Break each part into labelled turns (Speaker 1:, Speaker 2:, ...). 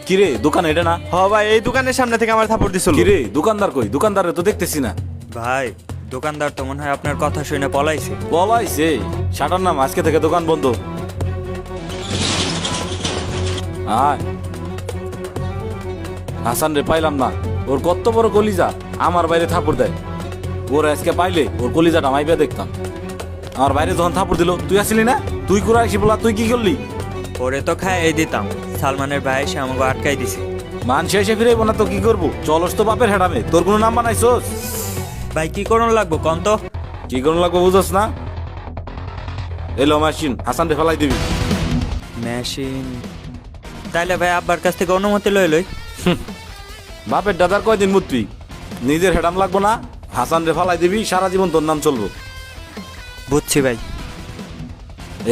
Speaker 1: কিরে দোকান এটা না?
Speaker 2: হ ভাই, এই দোকানের সামনে থেকে আমার থাপড় দিছিল।
Speaker 1: কিরে দোকানদার কই? দোকানদারে তো দেখতেছি না।
Speaker 3: ভাই দোকানদার তো মনে হয় আপনার কথা শুনে পলাইছে।
Speaker 1: বলাইছে শাটার নাম, আজকে থেকে দোকান বন্ধ। আয় হাসান রে পাইলাম না। ওর কত বড় কলিজা, আমার বাইরে থাপড় দেয়। ওর আজকে পাইলে ওর কলিজাটা মাইবে দেখতাম। আমার বাইরে যখন থাপড় দিল তুই আসলি না? তুই করে আসি বলা, তুই কি করলি?
Speaker 3: ওরে তো খাই দিতাম, সালমানের ভাই এসে আমাকে আটকাই দিছে।
Speaker 1: মানুষ এসে ফিরাইব না তো কি করবো? চলস তো বাপের হেডামে, তোর কোনো নাম বানাইছোস?
Speaker 3: ভাই কি করুন লাগবো কন তো?
Speaker 1: কি করুন লাগবো বুঝোস না? এলো মেশিন, হাসান রে ফেলাই দিবি।
Speaker 3: মেশিন? তাইলে ভাই আব্বার কাছ থেকে অনুমতি লই লই।
Speaker 1: বাপের দাদার কয়দিন মুতবি? নিজের হেডাম লাগবো না, হাসান রে ফালাই দিবি, সারা জীবন তোর নাম চলবো।
Speaker 3: বুঝছি ভাই।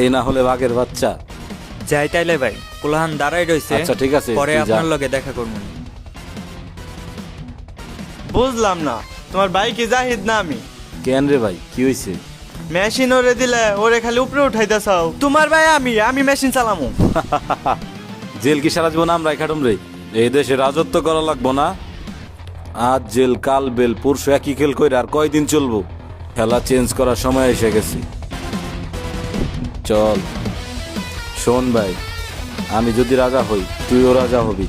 Speaker 1: এই না হলে বাঘের বাচ্চা।
Speaker 3: যাই তাইলে ভাই, কুলাহান দাঁড়াই রইছে।
Speaker 1: আচ্ছা, ঠিক আছে,
Speaker 3: পরে
Speaker 1: তুই যা।
Speaker 3: আপনার লগে দেখা করবো।
Speaker 2: বুঝলাম না, তোমার ভাই কি জাহিদ না আমি?
Speaker 1: কেন রে ভাই, কি হয়েছে?
Speaker 2: মেশিন ওরে দিলে ওরে খালি উপরে উঠাইতে চাও। তোমার ভাই আমি মেশিন চালামু।
Speaker 1: জেল কি সারা জীবন আমরা খাটুম রে? এই দেশে রাজত্ব করা লাগবো না? আজ জেল কাল বেল, পরশু একই খেল কইরা আর কয়দিন চলবো? খেলা চেঞ্জ করার সময় এসে গেছে। চল শোন ভাই, আমি যদি রাজা হই তুইও রাজা হবি।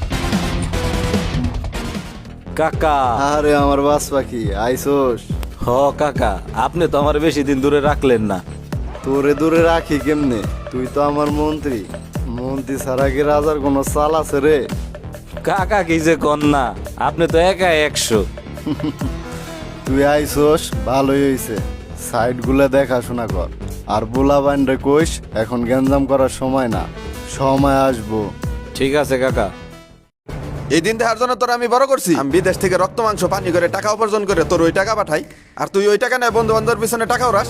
Speaker 1: কাকা।
Speaker 4: আরে আমার বাস পাখি আইসোস।
Speaker 1: হ কাকা, আপনি তো আমার বেশি দিন দূরে রাখলেন না।
Speaker 4: তোরে দূরে রাখি কেমনে? তুই তো আমার মন্ত্রী। মন্ত্রী ছাড়া কি রাজার কোনো চাল আছে রে?
Speaker 1: কাকা কি যে কন্যা, আপনি তো একা 100।
Speaker 4: তুই আইসোস ভালোই হইছে। সাইড গুলা দেখাশোনা কর। আর বুলা বাইন রে কইস এখন গ্যাঞ্জাম করার সময় না, সময় আসবো।
Speaker 1: ঠিক আছে কাকা।
Speaker 5: এই দিন দেখার জন্য তোর আমি বড় করছি। আমি বিদেশ থেকে রক্ত মাংস পানি করে টাকা উপার্জন করে তোর ওই টাকা পাঠাই, আর তুই ওই টাকা নেয় বন্ধু বান্ধবের পিছনে টাকাও রাস।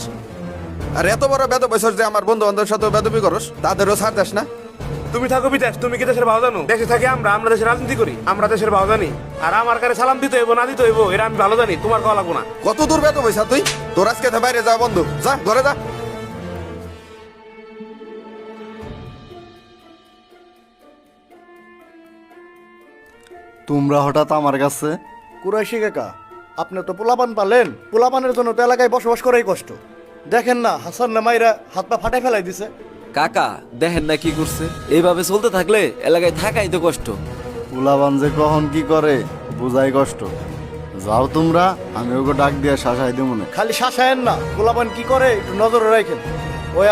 Speaker 5: আর এত বড় বেদ বছর যে আমার বন্ধু বান্ধবের সাথে বেদবি করস, তাদেরও ছাড় দেস না।
Speaker 6: তুমি থাকো বিদেশ, তুমি কি দেশের ভাও জানো? দেশে থাকি আমরা দেশের রাজনীতি করি, আমরা দেশের ভাও জানি। আর আমার কাছে সালাম দিতে হইব না দিতে হইব এরা আমি ভালো জানি, তোমার কওয়া লাগবো না।
Speaker 5: কত দূর বেদ বৈশা তুই? তোর আজকে বাইরে যা বন্ধু, যা ঘরে যা।
Speaker 4: তোমরা হঠাৎ আমার কাছে?
Speaker 7: কুরাইশি কাকা, আপনি তো পোলাপান পালেন, পোলাপানের জন্য তো এলাকায় বসবাস করাই কষ্ট। দেখেন না হাসান নামাইরা হাত পা ফাটাই ফেলাই দিছে।
Speaker 8: কাকা দেখেন না কি করছে, এইভাবে চলতে থাকলে এলাকায় থাকাই তো কষ্ট।
Speaker 4: পোলাবান যে কখন কি করে বুঝাই কষ্ট। যাও তোমরা, আমি ওকে ডাক দিয়ে শাসাই দেবো না।
Speaker 7: খালি শাসায়েন না, পোলাপান কি করে একটু নজরে রাখেন। ওই